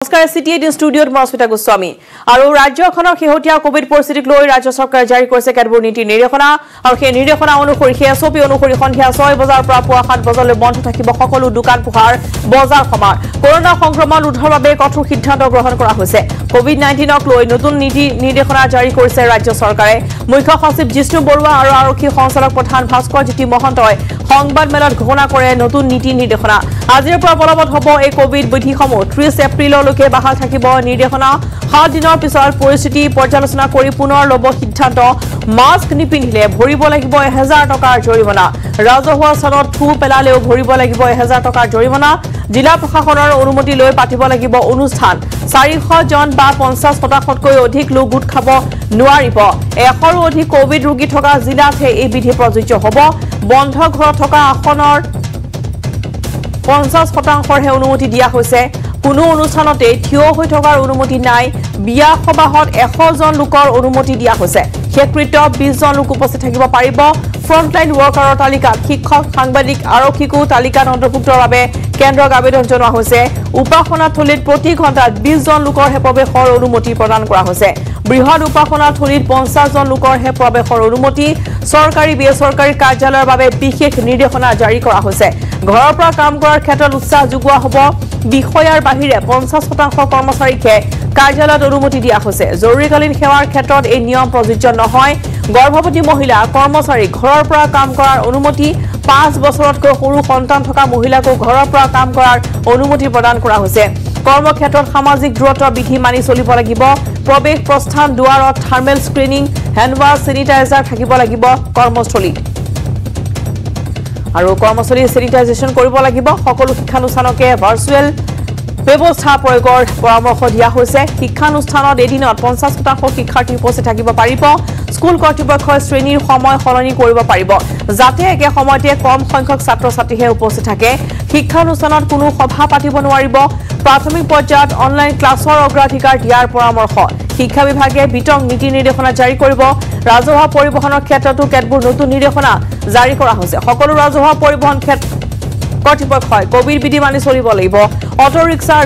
নমস্কাৰ সিটিএডি ষ্টুডিঅ'ত মই স্মিতা গোস্বামী আৰু ৰাজ্যখনৰ শেহতীয়া কোভিড পৰিস্থিতিক লৈ ৰাজ্য চৰকাৰে জাৰি কৰিছে কেতবোৰ নীতি নিৰ্দেশনা আৰু সেই নিৰ্দেশনা অনুসৰি এছঅপি অনুসৰি সন্ধিয়া 6 বজাৰ পৰা পুৱা 7 বজালৈ বন্ধ থাকিব সকলো দোকান পোহাৰ বজাৰ সমাৰ কৰোনা সংক্ৰমণ ৰোধৰ বাবে কঠোৰ সিদ্ধান্ত গ্ৰহণ কৰা হৈছে কোভিড-19ক লৈ নতুন নীতি নিৰ্দেশনা জাৰি কৰিছে ৰাজ্য চৰকাৰে মুখ্য সচিব জিষ্ণু বৰুৱা আৰু আৰক্ষী সঞ্চালক প্ৰধান ভাস্কৰ জ্যোতি মহন্তই সংবাদ মেলত ঘোষণা কৰে নতুন নীতি নিৰ্দেশনা আজিৰ পৰা বলবৎ হ'ব এই কোভিড বিধিসমূহ 30 এপ্ৰিললৈকে বাহাল থাকিব নিৰ্দেশনা 7 দিনৰ পিছত পৰিস্থিতি পৰ্যালোচনা কৰি পুনৰ ল'ব সিদ্ধান্ত মাস্ক নিপিন্ধিলে ভৰিব লাগিব 1000 টকাৰ জৰিমনা ৰাজহুৱা স্থানত থু পেলালেও ভৰিব লাগিব 1000 টকাৰ জৰিমনা জিলা প্ৰশাসনৰ অনুমতি লৈ পাতিব লাগিব অনুষ্ঠান 400 জন বা 50%তকৈ অধিক লোক গোট খাব নোৱাৰিব 100ৰো অধিক কোভিড ৰোগী থকা জিলাতহে এই বিধি প্ৰযোজ্য হ'ব বন্ধ ঘৰত থকা আসনৰ 50%হে অনুমতি দিয়া হৈছে কোনো অনুষ্ঠানতে থিয় হৈ থকাৰ অনুমতি নাই বিয়া সভাহত 100 জন লোকৰ অনুমতি দিয়া হৈছে স্বীকৃত 20 জন লোক উপস্থিত থাকিব পাৰিব ফ্ৰণ্টলাইন ৱৰ্কাৰৰ তালিকাত শিক্ষক সাংবাদিক আৰক্ষীকো তালিকাত অন্তৰ্ভুক্তৰ বাবে কেন্দ্ৰক আবেদন জনোৱা হৈছে উপাসনা থলীত প্ৰতি ঘণ্টাত 20 জন লোকৰ হে প্ৰৱেশৰ অনুমতি প্ৰদান কৰা হৈছে বৃহৎ উপাসনা থলীত 50 জন লোকৰ হে প্ৰৱেশৰ অনুমতি চৰকাৰী বেচৰকাৰী কাৰ্যালয়ৰ বাবে বিশেষ নিৰ্দেশনা জাৰি কৰা হৈছে ঘৰৰ পৰা কাম কৰাৰ ক্ষেত্ৰত উৎসাহ যোগোৱা হ'ব বিষয়াৰ বাহিৰে 50% কৰ্মচাৰীকে কাৰ্যালয়ত অনুমতি দিয়া হৈছে জৰুৰীকালীন সেৱাৰ ক্ষেত্ৰত এই নিয়ম প্ৰযোজ্য নহয় গৰ্ভৱতী মহিলা কৰ্মচাৰী ঘৰৰ পৰা কাম কৰাৰ অনুমতি 5 বছৰতকৈ সৰু সন্তান থকা মহিলাকো ঘৰৰ পৰা কাম কৰাৰ অনুমতি প্ৰদান কৰা হৈছে কৰ্মক্ষেত্ৰত সামাজিক দূৰত্ব বিধি মানি চলিব লাগিব প্ৰৱেশ প্ৰস্থান দুৱাৰত thermal screening hand wash sanitiser থাকিব লাগিব কৰ্মস্থলীত আৰু কৰ্মস্থলী চেনিটাইজেশ্যন কৰিব লাগিব সকলো শিক্ষানুষ্ঠানকে ভাৰ্চুৱেল ব্যৱস্থা প্ৰয়োগৰ পৰামৰ্শ দিয়া হৈছে শিক্ষানুষ্ঠানত এদিনত 50% শিক্ষাৰ্থী উপস্থিত থাকিব পাৰিব স্কুল কৰ্তৃপক্ষই শ্ৰেণীৰ সময় সলনি কৰিব পাৰিব যাতে একে সময়তে কম সংখ্যক ছাত্ৰ ছাত্ৰীহে উপস্থিত থাকে শিক্ষানুষ্ঠানত কোনো সভা পাতিব নোৱাৰিব প্ৰাথমিক পৰ্যায়ত অনলাইন ক্লাছৰ অগ্ৰাধিকাৰ দিয়াৰ পৰামৰ্শ শিক্ষা বিভাগে বিতং নীতি নিৰ্দেশনা জাৰি কৰিব ৰাজহুৱা পৰিবহণৰ ক্ষেত্ৰতো কেতবোৰ নতুন নিৰ্দেশনা জাৰি কৰা হৈছে সকলো ৰাজহুৱা পৰিবহণ কৰ্তৃপক্ষই কোভিড বিধি মানি চলিব লাগিব অটো ৰিক্সা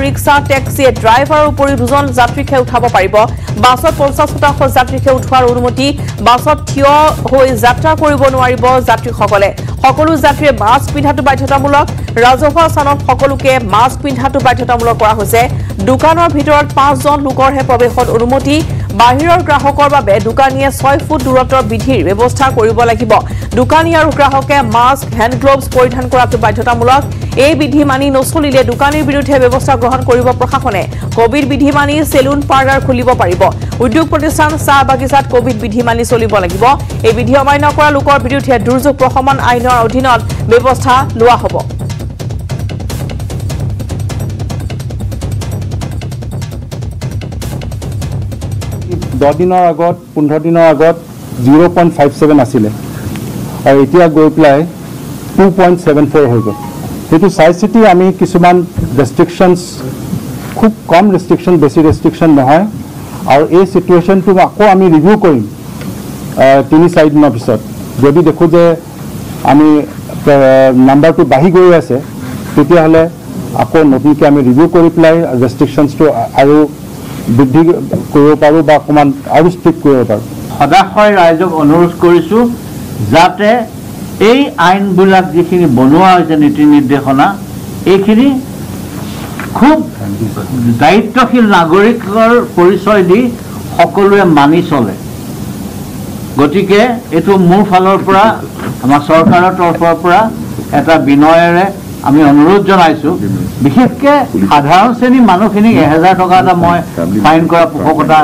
টেক্সি ড্ৰাইভাৰৰ উপৰি দুজন যাত্ৰীকে উঠাব পাৰিব বাছত 50% যাত্ৰীকে উঠোৱাৰ অনুমতি বাছত থিয় হৈ যাত্ৰা কৰিব নোৱাৰিব যাত্ৰীসকলে সকলো যাত্ৰীয়ে মাস্ক পিন্ধাটো বাধ্যতামূলক ৰাজহুৱা স্থানত সকলোকে মাস্ক পিন্ধাটো বাধ্যতামূলক কৰা হৈছে দোকানৰ ভিতৰত 5 জন লোকৰহে প্ৰৱেশৰ অনুমতি বাহিৰৰ গ্ৰাহকৰ বাবে দোকানীয়ে 6 ফুট দূৰত্বৰ বিধিৰ ব্যৱস্থা কৰিব লাগিব দোকানী আৰু গ্ৰাহকে মাস্ক হেণ্ড গ্লোভছ পৰিধান কৰাটো বাধ্যতামূলক এই বিধি মানি নচলিলে দোকানীৰ বিৰুদ্ধে ব্যৱস্থা গ্ৰহণ কৰিব প্ৰশাসনে কোভিড বিধি মানি সেলুন পাৰ্লাৰ খুলিব পাৰিব উদ্যোগ প্ৰতিষ্ঠান চাহ বাগিচাত কোভিড বিধি মানি চলিব লাগিব এই বিধি অমান্য কৰা লোকৰ বিৰুদ্ধে দুৰ্যোগ প্ৰশমন আইনৰ অধীনত ব্যৱস্থা লোৱা হ'ব 10 দিনৰ আগত 15 দিনৰ আগত 0.57 আছিল আৰু এতিয়া গৈ প্লাই 2.74 হৈ গ'ল সেইটো চাই চিটি আমি কিছুমান ৰেষ্ট্ৰিকশনছ খুব কম ৰেষ্ট্ৰিকশন বেছি ৰেষ্ট্ৰিকশন নহয় আৰু এই সিচুৱেশনটো আকৌ আমি ৰিভিউ কৰিম 3-4 দিনৰ পিছত যদি দেখো যে আমি নাম্বাৰটো বাঢ়ি গৈ আছে তেতিয়াহ'লে আকৌ নতুনকৈ আমি ৰিভিউ কৰি প্লাই ৰেষ্ট্ৰিকশনছটো আৰু বৃদ্ধি কৰিব পাৰো বা অকমান আৰু ষ্ট্ৰিক্ট কৰিব পাৰো সদায় ৰাইজক অনুৰোধ কৰিছো যাতে এই আইনবিলাক যিখিনি বনোৱা হৈছে নীতি নিৰ্দেশনা এইখিনি খুব দায়িত্বশীল নাগৰিকৰ পৰিচয় দি সকলোৱে মানি চলে গতিকে এইটো মোৰ ফালৰ পৰা আমাৰ চৰকাৰৰ তৰফৰ পৰা এটা বিনয়েৰে আমি অনুৰোধ জনাইছো বিশেষকৈ সাধাৰণ শ্ৰেণীৰ মানুহখিনিক 1000 টকা এটা মই ফাইন কৰা পোষকতা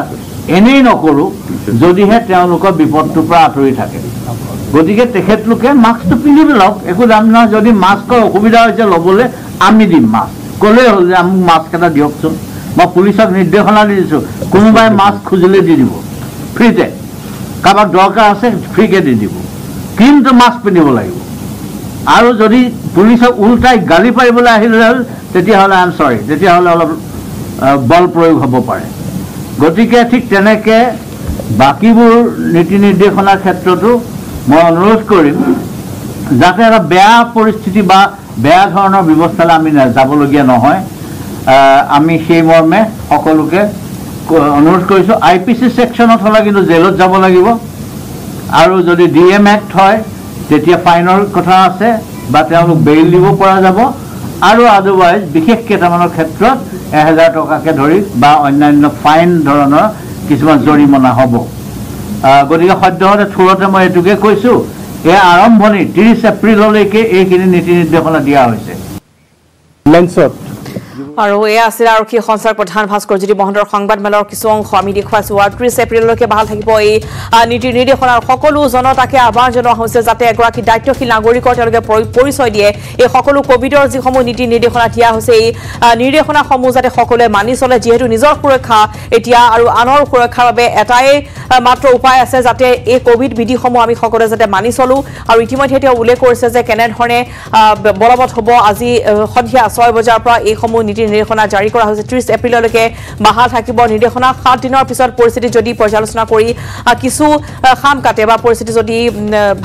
এনেই নকৰো যদিহে তেওঁলোকৰ বিপদটোৰ পৰা আঁতৰি থাকে গতিকে তেখেতলোকে মাস্কটো পিন্ধি লওক একো দাম নহয় যদি মাস্কৰ অসুবিধা হৈছে ল'বলৈ আমি দিম মাস্ক ক'লেই হ'ল যে আমাক মাস্ক এটা দিয়কচোন মই পুলিচক নিৰ্দেশনা দি দিছোঁ কোনোবাই মাস্ক খুজিলে দি দিব ফ্ৰীতে কাৰোবাৰ দৰকাৰ আছে ফ্ৰীকে দি দিব কিন্তু মাস্ক পিন্ধিব লাগিব আৰু যদি পুলিচক উল্টাই গালি পাৰিবলৈ আহিলে তেতিয়াহ'লে আই এম চৰি তেতিয়াহ'লে অলপ বল প্ৰয়োগ হ'ব পাৰে গতিকে ঠিক তেনেকৈ বাকীবোৰ নীতি নিৰ্দেশনাৰ ক্ষেত্ৰতো মই অনুৰোধ কৰিম যাতে এটা বেয়া পৰিস্থিতি বা বেয়া ধৰণৰ ব্যৱস্থালৈ আমি যাবলগীয়া নহয় আমি সেই মৰ্মে সকলোকে অনুৰোধ কৰিছোঁ IPC ছেকশ্যনত হ'লে কিন্তু জেলত যাব লাগিব আৰু যদি DM এক্ট হয় তেতিয়া ফাইনৰ কথা আছে বা তেওঁলোক বেইল দিব পৰা যাব আৰু আদাৰৱাইজ বিশেষ কেইটামানৰ ক্ষেত্ৰত 1000 টকাকে ধৰি বা অন্যান্য ফাইন ধৰণৰ কিছুমান জৰিমনা হ'ব গতিকে সদ্যহতে থোৰতে মই এটুকে কৈছোঁ এয়া আৰম্ভণি 30 এপ্ৰিললৈকে এইখিনি নীতি নিৰ্দেশনা দিয়া হৈছে লেন্সত আৰু এয়া আছিল আৰক্ষী সঞ্চালক প্ৰধান ভাস্কৰজ্যোতি মহন্তৰ সংবাদমেলৰ কিছু অংশ আমি দেখুৱাইছো 30 এপ্ৰিললৈকে বাহাল থাকিব এই নীতি নিৰ্দেশনাৰ সকলো জনতাকে আহ্বান জনোৱা হৈছে যাতে এগৰাকী দায়িত্বশীল নাগৰিকৰ তেওঁলোকে পৰিচয় দিয়ে এই সকলো কোভিডৰ যিসমূহ নীতি নিৰ্দেশনা দিয়া হৈছে এই নিৰ্দেশনাসমূহ যাতে সকলোৱে মানি চলে যিহেতু নিজৰ সুৰক্ষা এতিয়া আৰু আনৰ সুৰক্ষাৰ বাবে এটাই মাত্ৰ উপায় আছে যাতে এই কোভিড বিধিসমূহ আমি সকলোৱে যাতে মানি চলো আৰু ইতিমধ্যে তেওঁ উল্লেখ কৰিছে যে কেনেধৰণে বলবৎ হ'ব আজি সন্ধিয়া 6 বজাৰ পৰা এইসমূহ নীতি নিৰ্দেশনা জাৰি কৰা হৈছে 30 এপ্ৰিললৈকে বাহাল থাকিব নিৰ্দেশনা 7 দিনৰ পিছত পৰিস্থিতি যদি পৰ্যালোচনা কৰি কিছু খাম কাটে বা পৰিস্থিতি যদি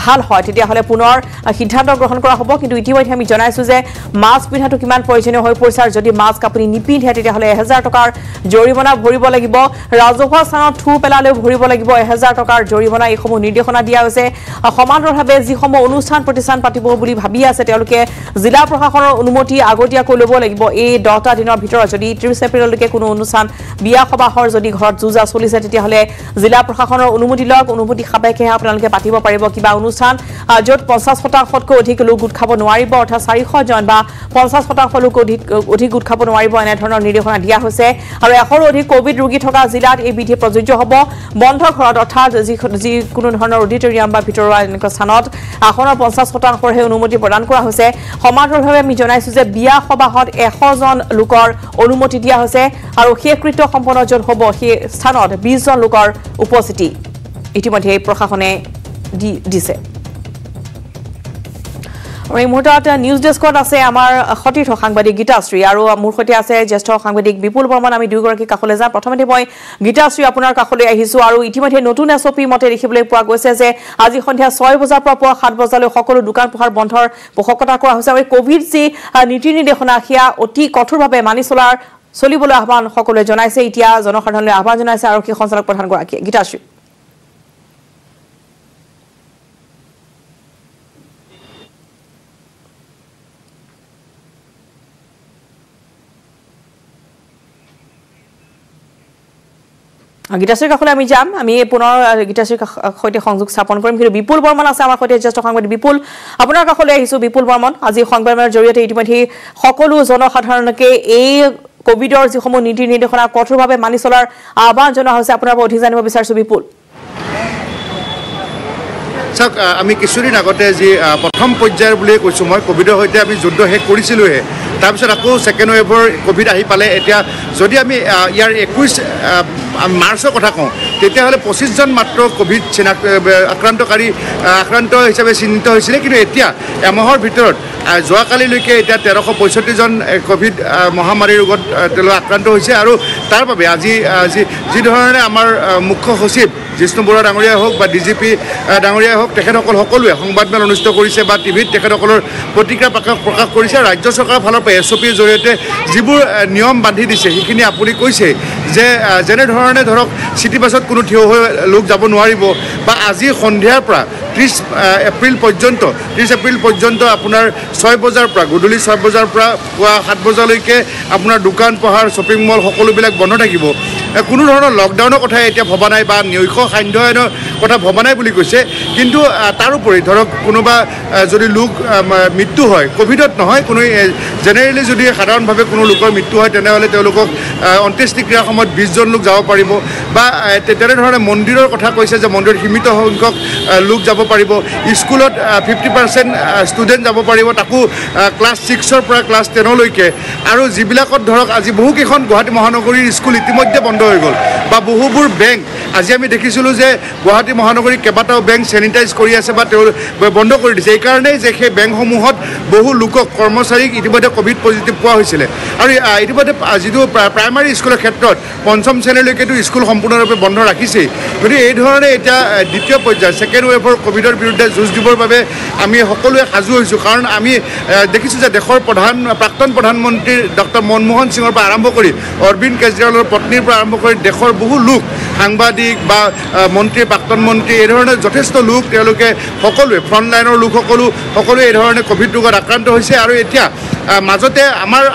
ভাল হয় তেতিয়াহ'লে পুনৰ সিদ্ধান্ত গ্ৰহণ কৰা হ'ব কিন্তু ইতিমধ্যে আমি জনাইছো যে মাস্ক পিন্ধাটো কিমান প্ৰয়োজনীয় হৈ পৰিছে আৰু যদি মাস্ক আপুনি নিপিন্ধে তেতিয়াহ'লে 1000 টকাৰ জৰিমনা ভৰিব লাগিব ৰাজহুৱা স্থানত থু পেলালে ভৰিব লাগিব 1000 টকাৰ জৰিমনা এইসমূহ নিৰ্দেশনা দিয়া হৈছে সমান্তৰালভাৱে যিসমূহ অনুষ্ঠান প্ৰতিষ্ঠান পাতিব বুলি ভাবি আছে তেওঁলোকে জিলা প্ৰশাসনৰ অনুমতি আগতীয়াকৈ ল'ব লাগিব এই 10টা দিনৰ ভিতৰত যদি 30 এপ্ৰিললৈকে কোনো অনুষ্ঠান বিয়া সবাহৰ যদি ঘৰত জুজা চলিছে তেতিয়াহ'লে জিলা প্ৰশাসনৰ অনুমতি লওক অনুমতি সাপেক্ষে আপোনালোকে পাতিব পাৰিব কিবা অনুষ্ঠান য'ত 50%তকৈ অধিক লোক গোট খাব নোৱাৰিব অৰ্থাৎ 400 জন বা 50% লোক অধিক গোট খাব নোৱাৰিব এনে ধৰণৰ নিৰ্দেশনা দিয়া হৈছে আৰু 100ৰো অধিক কোভিড ৰোগী থকা জিলাত এই বিধি প্ৰযোজ্য হ'ব বন্ধ ঘৰত অৰ্থাৎ যি কোনো ধৰণৰ অডিটৰিয়াম বা ভিতৰুৱা এনেকুৱা স্থানত আসনৰ 50%ৰহে অনুমতি প্ৰদান কৰা হৈছে সমান্তৰালভাৱে আমি জনাইছো যে বিয়া সবাহত 100 জন লোকৰ অনুমতি দিয়া হৈছে আৰু শেষকৃত্য সম্পন্ন য'ত হ'ব সেই স্থানত 20 জন লোকৰ উপস্থিতি ইতিমধ্যে প্ৰশাসনে দিছে আৰু এই মুহূৰ্তত নিউজ ডেস্কত আছে আমাৰ সতীৰ্থ সাংবাদিক গীতাশ্ৰী আৰু মোৰ সৈতে আছে জ্যেষ্ঠ সাংবাদিক বিপুল বৰ্মন আমি দুয়োগৰাকী কাষলৈ যাম প্ৰথমতে মই গীতাশ্ৰী আপোনাৰ কাষলৈ আহিছো আৰু ইতিমধ্যে নতুন SOP মতে দেখিবলৈ পোৱা গৈছে যে আজি সন্ধিয়া 6 বজাৰ পৰা পুৱা 7 বজালৈ সকলো দোকান পোহাৰ বন্ধৰ পোষকতা কৰা হৈছে আৰু কোভিড যি নীতি নিৰ্দেশনা সেয়া অতি কঠোৰভাৱে মানি চলিবলৈ আহ্বান সকলোৱে জনাইছে এতিয়া জনসাধাৰণলৈ আহ্বান জনাইছে আৰক্ষী সঞ্চালক প্ৰধান গৰাকীয়ে গীতাশ্ৰী গীতাশ্ৰীৰ কাষলৈ আমি যাম আমি পুনৰ গীতাশ্ৰীৰ সৈতে সংযোগ স্থাপন কৰিম কিন্তু বিপুল বৰ্মন আছে আমাৰ সৈতে জ্যেষ্ঠ সাংবাদিক বিপুল আপোনাৰ কাষলৈ আহিছো বিপুল বৰ্মন আজি সংবাদমেলৰ জৰিয়তে ইতিমধ্যে সকলো জনসাধাৰণকে এই কোভিডৰ যিসমূহ নীতি নিৰ্দেশনা কঠোৰভাৱে মানি চলাৰ আহ্বান জনোৱা হৈছে আপোনাৰ পৰা অধিক জানিব বিচাৰিছো বিপুল চাওক আমি কিছুদিন আগতে যি প্ৰথম পৰ্যায়ৰ বুলি কৈছোঁ মই কোভিডৰ সৈতে আমি যুদ্ধ শেষ কৰিছিলোঁহে তাৰপিছত আকৌ ছেকেণ্ড ৱেভৰ কোভিড আহি পালে এতিয়া যদি আমি ইয়াৰ 21 মাৰ্চৰ কথা কওঁ তেতিয়াহ'লে 25 জন মাত্ৰ কোভিড আক্ৰান্ত হিচাপে চিহ্নিত হৈছিলে কিন্তু এতিয়া এমাহৰ ভিতৰত যোৱাকালিলৈকে এতিয়া 1365 জন কোভিড মহামাৰী ৰোগত তেওঁলোক আক্ৰান্ত হৈছে আৰু তাৰ বাবে আজি যি ধৰণে আমাৰ মুখ্য সচিব জিষ্ণু বৰুৱা ডাঙৰীয়া হওক বা DGP ডাঙৰীয়া হওক তেখেতসকল সকলোৱে সংবাদমেল অনুষ্ঠিত কৰিছে বা টিভিত তেখেতসকলৰ প্ৰতিক্ৰিয়া প্ৰকাশ কৰিছে ৰাজ্য চৰকাৰৰ ফালৰ পৰা SOPৰ জৰিয়তে যিবোৰ নিয়ম বান্ধি দিছে সেইখিনি আপুনি কৈছে যে যেনেধৰণে ধৰক চিটি বাছত কোনো থিয় হৈ লোক যাব নোৱাৰিব বা আজি সন্ধিয়াৰ পৰা 30 এপ্ৰিল পৰ্যন্ত আপোনাৰ 6 বজাৰ পৰা গধূলি 6 বজাৰ পৰা পুৱা 7 বজালৈকে আপোনাৰ দোকান পোহাৰ শ্বপিং মল সকলোবিলাক বন্ধ থাকিব কোনো ধৰণৰ লকডাউনৰ কথা এতিয়া ভবা নাই বা নৈশ সান্ধ্য কথা ভবা নাই বুলি কৈছে কিন্তু তাৰোপৰি ধৰক কোনোবা যদি লোক মৃত্যু হয় কোভিডত নহয় কোনো জেনেৰেলি যদি সাধাৰণভাৱে কোনো লোকৰ মৃত্যু হয় তেনেহ'লে তেওঁলোকক অন্ত্যেষ্টিক্ৰিয়াৰ সময়ত 20 জন লোক যাব পাৰিব বা তেনেধৰণে মন্দিৰৰ কথা কৈছে যে মন্দিৰত সীমিত সংখ্যক লোক যাব পাৰিব স্কুলত 50% ষ্টুডেণ্ট যাব পাৰিব তাকো ক্লাছ 6ৰ পৰা ক্লাছ 10লৈকে আৰু যিবিলাকত ধৰক আজি বহুকেইখন গুৱাহাটী মহানগৰীৰ স্কুল ইতিমধ্যে বন্ধ হৈ গ'ল বা বহুবোৰ বেংক আজি আমি দেখিছিলোঁ যে গুৱাহাটী মহানগৰীৰ কেইবাটাও বেংক চেনিটাইজ কৰি আছে বা তেওঁ বন্ধ কৰি দিছে এইকাৰণেই যে সেই বেংকসমূহত বহু লোকক কৰ্মচাৰীক ইতিমধ্যে ক'ভিড পজিটিভ পোৱা হৈছিলে আৰু ইতিমধ্যে যিটো প্ৰাইমাৰী স্কুলৰ ক্ষেত্ৰত পঞ্চম শ্ৰেণীলৈকেতো স্কুল সম্পূৰ্ণৰূপে বন্ধ ৰাখিছেই গতিকে এই ধৰণে এতিয়া দ্বিতীয় পৰ্যায় ছেকেণ্ড ৱেভৰ ক'ভিডৰ বিৰুদ্ধে যুঁজ দিবৰ বাবে আমি সকলোৱে সাজু হৈছোঁ কাৰণ আমি দেখিছোঁ যে দেশৰ প্ৰাক্তন প্ৰধানমন্ত্ৰী ডক্টৰ মনমোহন সিঙৰ পৰা আৰম্ভ কৰি অৰবিন্দ কেজৰিৱালৰ পত্নীৰ পৰা আৰম্ভ কৰি দেশৰ বহু লোক সাংবাদিক বা মন্ত্ৰী প্ৰাক্তন মন্ত্ৰী এই ধৰণৰ যথেষ্ট লোক তেওঁলোকে সকলোৱে ফ্ৰণ্টলাইনৰ সকলোৱে এই ধৰণে ক'ভিড ৰোগত আক্ৰান্ত হৈছে আৰু এতিয়া মাজতে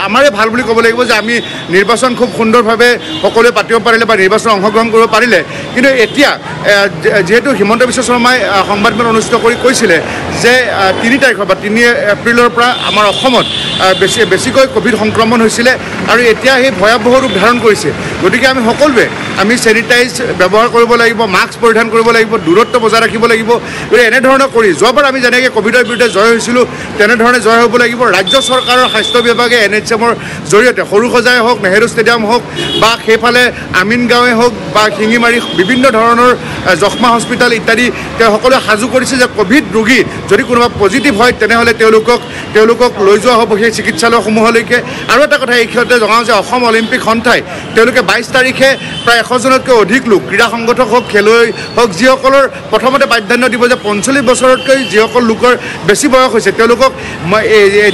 আমাৰে ভাল বুলি ক'ব লাগিব যে আমি নিৰ্বাচন খুব সুন্দৰভাৱে সকলোৱে পাতিব পাৰিলে বা নিৰ্বাচনত অংশগ্ৰহণ কৰিব পাৰিলে কিন্তু এতিয়া যিহেতু হিমন্ত বিশ্ব শৰ্মাই সংবাদমেল অনুষ্ঠিত কৰি কৈছিলে যে 3 তাৰিখৰ বা 3 এপ্ৰিলৰ পৰা আমাৰ অসমত বেছিকৈ ক'ভিড সংক্ৰমণ হৈছিলে আৰু এতিয়া সেই ভয়াৱহ ৰূপ ধাৰণ কৰিছে গতিকে আমি সকলোৱে আমি চেনিটাইজ ব্যৱহাৰ কৰিব লাগিব মাস্ক পৰিধান কৰিব লাগিব দূৰত্ব বজাই ৰাখিব লাগিব গতিকে এনেধৰণৰ কৰি যোৱাবাৰ আমি যেনেকৈ ক'ভিডৰ বিৰুদ্ধে জয় হৈছিলোঁ তেনেধৰণে জয় হ'ব লাগিব ৰাজ্য চৰকাৰৰ স্বাস্থ্য বিভাগে NHMৰ জৰিয়তে সৰুসজাই হওক নেহেৰু ষ্টেডিয়াম হওক বা সেইফালে আমিনগাঁৱে হওক বা শিঙিমাৰী বিভিন্ন ধৰণৰ জখমা হস্পিটেল ইত্যাদি তেওঁ সকলোৱে সাজু কৰিছে যে ক'ভিড ৰোগী যদি কোনোবা পজিটিভ হয় তেনেহ'লে তেওঁলোকক লৈ যোৱা হ'ব সেই চিকিৎসালয়সমূহলৈকে আৰু এটা কথা এই ক্ষেত্ৰতে জনাওঁ যে অসম অলিম্পিক সন্থাই তেওঁলোকে 22 তাৰিখে প্ৰায় 100জনতকৈ অধিক লোক ক্ৰীড়া সংগঠক হওক খেলুৱৈ হওক যিসকলৰ প্ৰথমতে প্ৰাধান্য দিব যে 45 বছৰতকৈ যিসকল লোকৰ বেছি বয়স হৈছে তেওঁলোকক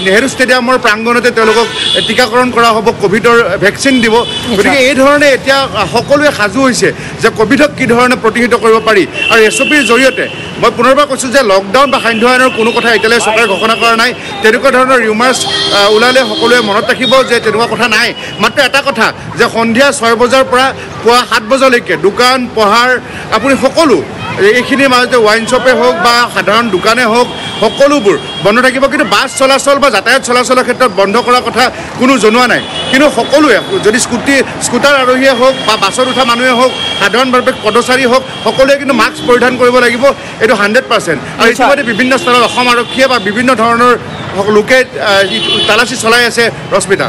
নেহেৰু ষ্টেডিয়ামৰ প্ৰাংগণতে তেওঁলোকক টীকাকৰণ কৰা হ'ব ক'ভিডৰ ভেকচিন দিব গতিকে এই ধৰণে এতিয়া সকলোৱে সাজু হৈছে যে ক'ভিডক কি ধৰণে প্ৰতিহত কৰিব পাৰি আৰু SOPৰ জৰিয়তে মই পুনৰবাৰ কৈছোঁ যে লকডাউন বা সান্ধ্য আইনৰ কোনো কথা এতিয়ালৈ চৰকাৰে ঘোষণা কৰা নাই তেনেকুৱা ধৰণৰ ৰিউমাৰ্ছ ওলালে সকলোৱে মনত ৰাখিব যে তেনেকুৱা কথা নাই মাত্ৰ এটা কথা যে সন্ধিয়া 6 বজাৰ পৰা পুৱা 7 বজালৈকে দোকান পোহাৰ আপুনি সকলো এইখিনিৰ মাজতে ৱাইন শ্বপে হওক বা সাধাৰণ দোকানে হওক সকলোবোৰ বন্ধ থাকিব কিন্তু বাছ চলাচল বা যাতায়াত চলাচলৰ ক্ষেত্ৰত বন্ধ কৰাৰ কথা কোনো জনোৱা নাই কিন্তু সকলোৱে যদি স্কুটাৰ আৰোহীয়ে হওক বা বাছত উঠা মানুহে হওক সাধাৰণভাৱে পদচাৰী হওক সকলোৱে কিন্তু মাস্ক পৰিধান কৰিব লাগিব এইটো 100% আৰু ইতিমধ্যে বিভিন্ন স্থানত অসম আৰক্ষীয়ে বা বিভিন্ন ধৰণৰ লোকে তালাচী চলাই আছে ৰশ্মিতা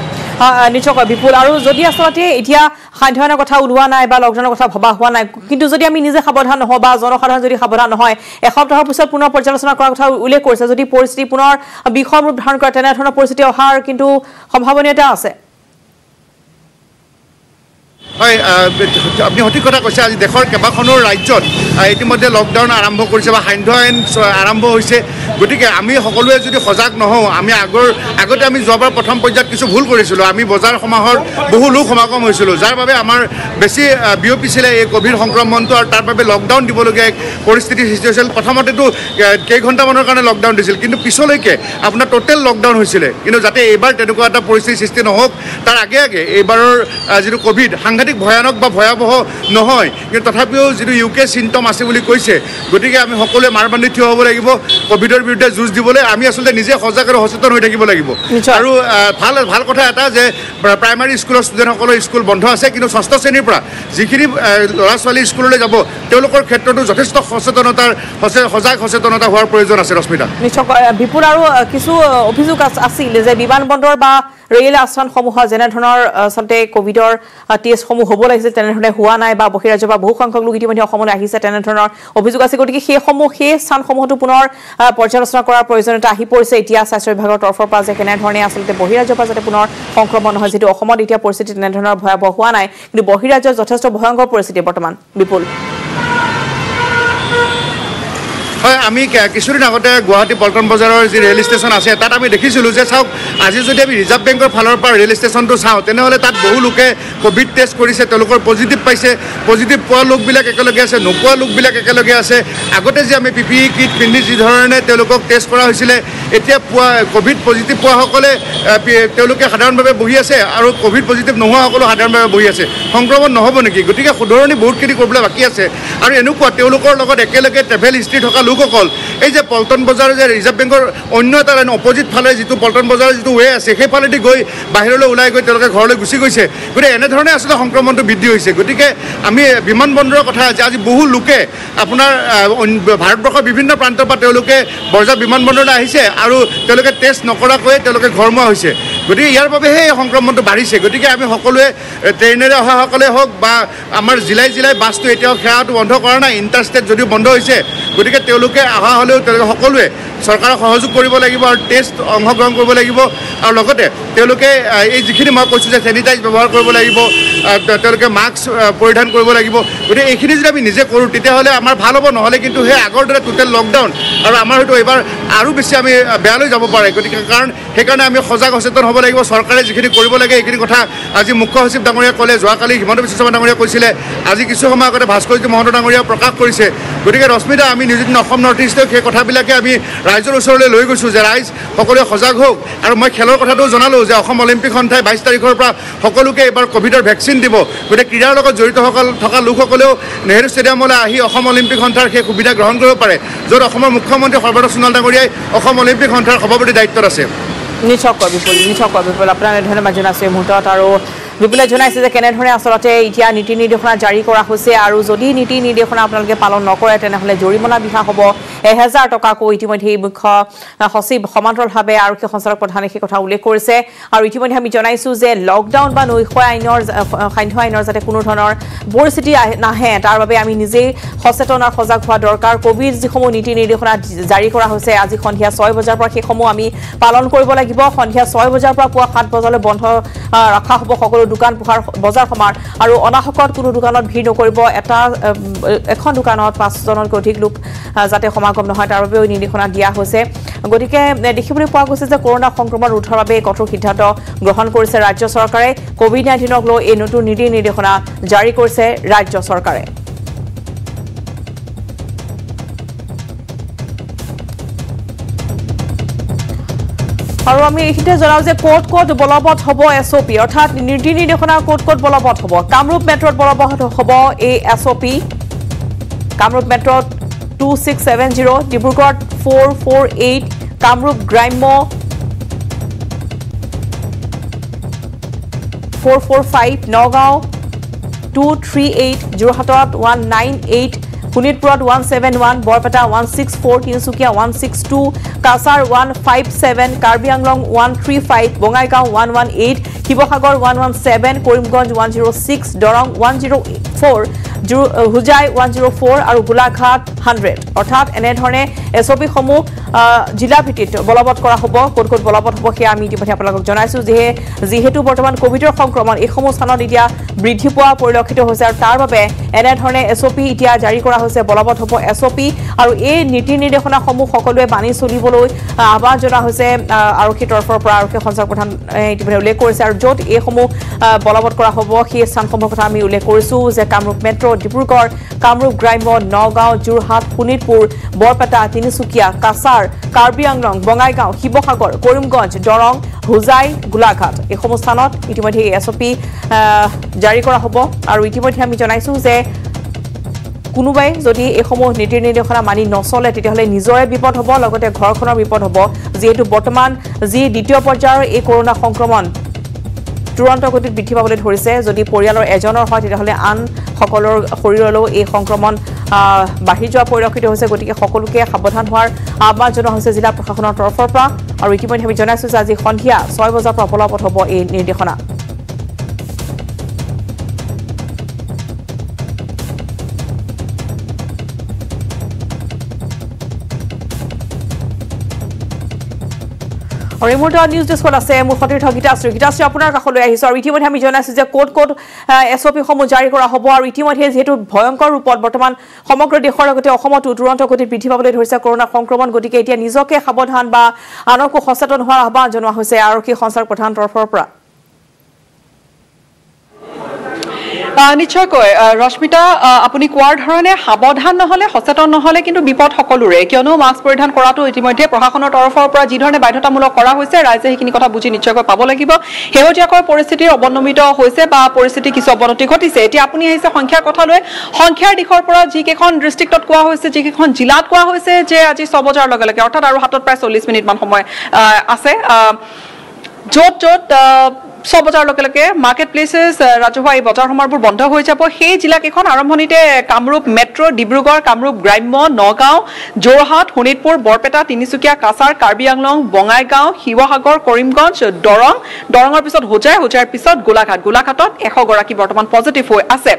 নিশ্চয় বিপুল আৰু যদি আচলতে এতিয়া সান্ধ্য আইনৰ কথা ওলোৱা নাই বা লকডাউনৰ কথা ভবা হোৱা নাই কিন্তু যদি আমি নিজে সাৱধান নহওঁ বা জনসাধাৰণ যদি সাৱধান নহয় এসপ্তাহৰ পিছত পুনৰ পৰ্যালোচনা কৰাৰ কথা উল্লেখ কৰিছে যদি পৰিস্থিতি পুনৰ বিষম ৰূপ ধাৰণ কৰে তেনেধৰণৰ পৰিস্থিতি অহাৰ কিন্তু সম্ভাৱনীয়তা আছে হয় আপুনি সঠিক কথা কৈছে আজি দেশৰ কেইবাখনো ৰাজ্যত ইতিমধ্যে লকডাউন আৰম্ভ কৰিছে বা সান্ধ্য আইন আৰম্ভ হৈছে গতিকে আমি সকলোৱে যদি সজাগ নহওঁ আমি আগতে আমি যোৱাবাৰ প্ৰথম পৰ্যায়ত কিছু ভুল কৰিছিলোঁ আমি বজাৰ সমাহৰ বহু লোক সমাগম হৈছিলোঁ যাৰ বাবে আমাৰ বেছি বিয়পিছিলে এই ক'ভিড সংক্ৰমণটো আৰু তাৰ বাবে লকডাউন দিবলগীয়া এক পৰিস্থিতিৰ সৃষ্টি হৈছিল প্ৰথমতেতো কেইঘণ্টামানৰ কাৰণে লকডাউন দিছিল কিন্তু পিছলৈকে আপোনাৰ টোটেল লকডাউন হৈছিলে কিন্তু যাতে এইবাৰ তেনেকুৱা এটা পৰিস্থিতিৰ সৃষ্টি নহওক তাৰ আগে এইবাৰৰ যিটো ক'ভিড সাংঘাতিক ভয়ানক বা ভয়াৱহ নহয় কিন্তু তথাপিও যিটো UK চিমটম আছে বুলি কৈছে গতিকে আমি সকলোৱে মাৰবান্ধি থিয় হ'ব লাগিব ক'ভিডৰ বিৰুদ্ধে যুঁজ দিবলৈ আমি আচলতে নিজে সজাগ আৰু সচেতন হৈ থাকিব লাগিব আৰু ভাল কথা এটা যে প্ৰাইমাৰী স্কুলৰ ষ্টুডেণ্টসকলৰ স্কুল বন্ধ আছে কিন্তু 6ষ্ঠ শ্ৰেণীৰ পৰা যিখিনি ল'ৰা ছোৱালী স্কুললৈ যাব তেওঁলোকৰ ক্ষেত্ৰতো যথেষ্ট সজাগ সচেতনতা হোৱাৰ প্ৰয়োজন আছে ৰশ্মিতা নিশ্চয় বিপুল আৰু কিছু অভিযোগ আছিল যে বিমান বন্দৰ বা ৰেল আস্থানসমূহত যেনেধৰণৰ আচলতে ক'ভিডৰ টেষ্টসমূহ হ'ব লাগিছিল তেনেধৰণে হোৱা নাই বা বহিৰাজ্যৰ পৰা বহু সংখ্যক লোক ইতিমধ্যে অসমলৈ আহিছে তেনেধৰণৰ অভিযোগ আছে গতিকে সেই স্থানসমূহতো পুনৰ পৰ্যালোচনা কৰাৰ প্ৰয়োজনীয়তা আহি পৰিছে এতিয়া স্বাস্থ্য বিভাগৰ তৰফৰ পৰা যে কেনেধৰণে আচলতে বহিৰাজ্যৰ পৰা যাতে পুনৰ সংক্ৰমণ নহয় যিটো অসমত এতিয়া পৰিস্থিতি তেনেধৰণৰ ভয়াৱহ হোৱা নাই কিন্তু বহিৰাজ্যৰ যথেষ্ট ভয়ংকৰ পৰিস্থিতি বৰ্তমান বিপুল হয় আমি কিছুদিন আগতে গুৱাহাটী পল্টন বজাৰৰ যি ৰেল ষ্টেচন আছে তাত আমি দেখিছিলোঁ যে চাওক আজি যদি আমি ৰিজাৰ্ভ বেংকৰ ফালৰ পৰা ৰেল ষ্টেচনটো চাওঁ তেনেহ'লে তাত বহু লোকে ক'ভিড টেষ্ট কৰিছে তেওঁলোকৰ পজিটিভ পাইছে পজিটিভ পোৱা লোকবিলাক একেলগে আছে নোপোৱা লোকবিলাক একেলগে আছে আগতে যে আমি PPE কিট পিন্ধি যি ধৰণে তেওঁলোকক টেষ্ট কৰা হৈছিলে এতিয়া ক'ভিড পজিটিভ পোৱাসকলে তেওঁলোকে সাধাৰণভাৱে বহি আছে আৰু ক'ভিড পজিটিভ নোহোৱাসকলো সাধাৰণভাৱে বহি আছে সংক্ৰমণ নহ'ব নেকি গতিকে শুধৰণি বহুতখিনি কৰিবলৈ বাকী আছে আৰু এনেকুৱা তেওঁলোকৰ লগত একেলগে ট্ৰেভেল হিষ্ট্ৰী থকা লোক লোকসকল এই যে পল্টন বজাৰ যে ৰিজাৰ্ভ বেংকৰ অন্য এটা লাইন অপজিট ফালে যিটো পল্টন বজাৰৰ যিটো ৱে আছে সেইফালেদি গৈ বাহিৰলৈ ওলাই গৈ তেওঁলোকে ঘৰলৈ গুচি গৈছে গতিকে এনেধৰণে আচলতে সংক্ৰমণটো বৃদ্ধি হৈছে গতিকে আমি বিমানবন্দৰৰ কথা আজি বহু লোকে আপোনাৰ ভাৰতবৰ্ষৰ বিভিন্ন প্ৰান্তৰ পৰা তেওঁলোকে বৰঝাৰ বিমানবন্দৰলৈ আহিছে আৰু তেওঁলোকে টেষ্ট নকৰাকৈ তেওঁলোকে ঘৰমুৱা হৈছে গতিকে ইয়াৰ বাবেহে এই সংক্ৰমণটো বাঢ়িছে গতিকে আমি সকলোৱে ট্ৰেইনেৰে অহাসকলে হওক বা আমাৰ জিলাই জিলাই বাছটো এতিয়াও সেৱাটো বন্ধ কৰা নাই ইণ্টাৰষ্টেট যদিও বন্ধ হৈছে গতিকে তেওঁলোকে অহা হ'লেও তেওঁলোকে সকলোৱে চৰকাৰক সহযোগ কৰিব লাগিব আৰু টেষ্ট অংশগ্ৰহণ কৰিব লাগিব আৰু লগতে তেওঁলোকে এই যিখিনি মই কৈছোঁ যে চেনিটাইজ ব্যৱহাৰ কৰিব লাগিব তেওঁলোকে মাস্ক পৰিধান কৰিব লাগিব গতিকে এইখিনি যদি আমি নিজে কৰোঁ তেতিয়াহ'লে আমাৰ ভাল হ'ব নহ'লে কিন্তু সেই আগৰ দৰে টোটেল লকডাউন আৰু আমাৰ হয়তো এইবাৰ আৰু বেছি আমি বেয়ালৈ যাব পাৰে গতিকে কাৰণ সেইকাৰণে আমি সজাগ সচেতন হ'ব লাগিব চৰকাৰে যিখিনি কৰিব লাগে এইখিনি কথা আজি মুখ্য সচিব ডাঙৰীয়া ক'লে যোৱাকালি হিমন্ত বিশ্ব শৰ্মা ডাঙৰীয়া কৈছিলে আজি কিছু সময় আগতে ভাস্কৰজ্যোতি মহন্ত ডাঙৰীয়া প্ৰকাশ কৰিছে গতিকে ৰশ্মিতা আমি নিউজ অসম নৰ্থ ইষ্টক সেই কথাবিলাকে আমি ৰাইজৰ ওচৰলৈ লৈ গৈছোঁ যে ৰাইজ সকলোৱে সজাগ হওক আৰু মই খেলৰ কথাটোও জনালোঁ যে অসম অলিম্পিক সন্থাই 22 তাৰিখৰ পৰা সকলোকে এইবাৰ ক'ভিডৰ ভেকচিন দিব গতিকে ক্ৰীড়াৰ লগত জড়িত থকা লোকসকলেও নেহেৰু ষ্টেডিয়ামলৈ আহি অসম অলিম্পিক সন্থাৰ সেই সুবিধা গ্ৰহণ কৰিব পাৰে য'ত অসমৰ মুখ্যমন্ত্ৰী সৰ্বানন্দ সোণোৱাল ডাঙৰীয়াই অসম অলিম্পিক সন্থাৰ সভাপতি দায়িত্বত আছে নিশ্চয় বিপুল আপোনাৰ ধন্যবাদ জনাইছোঁ এই মুহূৰ্তত আৰু বিপুলে জনাইছে যে কেনেধৰণে আচলতে এতিয়া নীতি নিৰ্দেশনা জাৰি কৰা হৈছে আৰু যদি নীতি নিৰ্দেশনা আপোনালোকে পালন নকৰে তেনেহ'লে জৰিমনা বিহা হ'ব 1000 টকাকৈ ইতিমধ্যে মুখ্য সচিব সমান্তৰালভাৱে আৰক্ষী সঞ্চালক প্ৰধানে সেই কথা উল্লেখ কৰিছে আৰু ইতিমধ্যে আমি জনাইছোঁ যে লকডাউন বা নৈশ সান্ধ্য আইনৰ যাতে কোনো ধৰণৰ পৰিস্থিতি নাহে তাৰ বাবে আমি নিজেই সচেতন আৰু সজাগ হোৱা দৰকাৰ কোভিড যিসমূহ নীতি নিৰ্দেশনা জাৰি কৰা হৈছে আজি সন্ধিয়া 6 বজাৰ পৰা সেইসমূহ আমি পালন কৰিব লাগিব সন্ধিয়া 6 বজাৰ পৰা পুৱা 7 বজালৈ বন্ধ ৰখা হ'ব সকলো দোকান পোহাৰ বজাৰ সমাৰ আৰু অনাহকত কোনো দোকানত ভিৰ নকৰিব এখন দোকানত 5 জনতকৈ অধিক লোক যাতে সমাগম নহয় তাৰ বাবে নিৰ্দেশনা দিয়া হৈছে গতিকে দেখিবলৈ পোৱা গৈছে যে কৰোনা সংক্ৰমণ ৰোধৰ বাবে কঠোৰ সিদ্ধান্ত গ্ৰহণ কৰিছে ৰাজ্য চৰকাৰে কোভিড-19ক লৈ এই নতুন নীতি নিৰ্দেশনা জাৰি কৰিছে ৰাজ্য চৰকাৰে আৰু আমি এইখিনিতে জনাওঁ যে ক'ত বলবৎ হ'ব এছঅ'পি অৰ্থাৎ নীতি নিৰ্দেশনা ক'ত বলবৎ হ'ব কামৰূপ মেট্ৰত বলবৎ হ'ব এই এছঅ'পি কামৰূপ মেট্ৰত 2670 ডিব্ৰুগড়ত 448 কামৰূপ গ্ৰাম্য 445 নগাঁও 238 যোৰহাটত 198 শোণিতপুৰত 171 বৰপেটা 164 তিনিচুকীয়া 162 কাছাৰ 157 কাৰ্বি আংলং 135 বঙাইগাঁও 118 শিৱসাগৰ 117 কৰিমগঞ্জ 106 দৰং 104 হুজাই 104 আৰু গোলাঘাট 100 অৰ্থাৎ এনেধৰণে এছঅ'পি সমূহ জিলা ভিত্তিত বলবৎ কৰা হ'ব ক'ত বলবৎ হ'ব সেয়া আমি ইতিমধ্যে আপোনালোকক জনাইছোঁ যিহেতু বৰ্তমান কোভিডৰ সংক্ৰমণ এইসমূহ স্থানত এতিয়া বৃদ্ধি পোৱা পৰিলক্ষিত হৈছে আৰু তাৰ বাবে এনেধৰণে এছঅ'পি এতিয়া জাৰি কৰা হৈছে বলবৎ হ'ব এছঅ'পি আৰু এই নীতি নিৰ্দেশনাসমূহ সকলোৱে মানি চলিবলৈ আহ্বান জনোৱা হৈছে আৰক্ষীৰ তৰফৰ পৰা আৰক্ষী সঞ্চালক প্ৰধান ইতিমধ্যে উল্লেখ কৰিছে আৰু য'ত এইসমূহ বলবৎ কৰা হ'ব সেই স্থানসমূহৰ কথা আমি উল্লেখ কৰিছোঁ যে কামৰূপ মেট্ৰ ডিব্ৰুগড় কামৰূপ গ্ৰাম্য নগাঁও যোৰহাট শোণিতপুৰ বৰপেটা তিনিচুকীয়া কাছাৰ কাৰ্বি আংলং বঙাইগাঁও শিৱসাগৰ কৰিমগঞ্জ দৰং হুজাই গোলাঘাট এইসমূহ স্থানত ইতিমধ্যে এছঅ'পি জাৰি কৰা হ'ব আৰু ইতিমধ্যে আমি জনাইছোঁ যে কোনোবাই যদি এইসমূহ নীতি নিৰ্দেশনা মানি নচলে তেতিয়াহ'লে নিজৰে বিপদ হ'ব লগতে ঘৰখনৰ বিপদ হ'ব যিহেতু বৰ্তমান যি দ্বিতীয় পৰ্যায়ৰ এই কৰোনা সংক্ৰমণ তুৰন্ত গতিত বৃদ্ধি পাবলৈ ধৰিছে যদি পৰিয়ালৰ এজনৰ হয় তেতিয়াহ'লে আন সকলৰ শৰীৰলৈও এই সংক্ৰমণ বাঢ়ি যোৱা পৰিলক্ষিত হৈছে গতিকে সকলোকে সাৱধান হোৱাৰ আহ্বান জনোৱা হৈছে জিলা প্ৰশাসনৰ তৰফৰ পৰা আৰু ইতিমধ্যে আমি জনাইছোঁ যে আজি সন্ধিয়া 6 বজাৰ পৰা বলবৎ হ'ব এই নিৰ্দেশনা আৰু এই মুহূৰ্তত নিউজ ডেস্কত আছে মোৰ সতীৰ্থ গীতাশ্ৰী আপোনাৰ কাষলৈ আহিছোঁ আৰু ইতিমধ্যে আমি জনাইছোঁ যে ক'ত এছঅ'পিসমূহ জাৰি কৰা হ'ব আৰু ইতিমধ্যে যিহেতু ভয়ংকৰ ৰূপত বৰ্তমান সমগ্ৰ দেশৰ লগতে অসমতো তুৰন্ত গতিত বৃদ্ধি পাবলৈ ধৰিছে কৰোনা সংক্ৰমণ গতিকে এতিয়া নিজকে সাৱধান বা আনকো সচেতন হোৱাৰ আহ্বান জনোৱা হৈছে আৰক্ষী সঞ্চালক প্ৰধানৰ তৰফৰ পৰা নিশ্চয়কৈ ৰশ্মিতা আপুনি কোৱাৰ ধৰণে সাৱধান নহলে সচেতন নহলে কিন্তু বিপদ সকলোৰে কিয়নো মাস্ক পৰিধান কৰাটো ইতিমধ্যে প্ৰশাসনৰ তৰফৰ পৰা যি ধৰণে বাধ্যতামূলক কৰা হৈছে ৰাইজে সেইখিনি কথা বুজি নিশ্চয়কৈ পাব লাগিব হেৱতীয়াকৈ পৰিস্থিতিৰ অৱনমিত হৈছে বা পৰিস্থিতি কিছু অৱনতি ঘটিছে এতিয়া আপুনি আহিছে সংখ্যাৰ কথা লৈ সংখ্যাৰ দিশৰ পৰা যি কেইখন ডিষ্ট্ৰিক্টত কোৱা হৈছে যি কেইখন জিলাত কোৱা হৈছে যে আজি 6 বজাৰ লগে লগে অৰ্থাৎ আৰু হাতত প্ৰায় 40 মিনিট মান সময় আছে য'ত 6 বজাৰ লগে লগে মাৰ্কেট প্লেচেছ ৰাজহুৱা এই বজাৰ সমাৰবোৰ বন্ধ হৈ যাব সেই জিলাকেইখন আৰম্ভণিতে কামৰূপ মেট্ৰ' ডিব্ৰুগড় কামৰূপ গ্ৰাম্য নগাঁও যোৰহাট শোণিতপুৰ বৰপেটা তিনিচুকীয়া কাছাৰ কাৰ্বি আংলং বঙাইগাঁও শিৱসাগৰ কৰিমগঞ্জ দৰঙৰ পিছত হোজাইৰ পিছত গোলাঘাটত 100 গৰাকী বৰ্তমান পজিটিভ হৈ আছে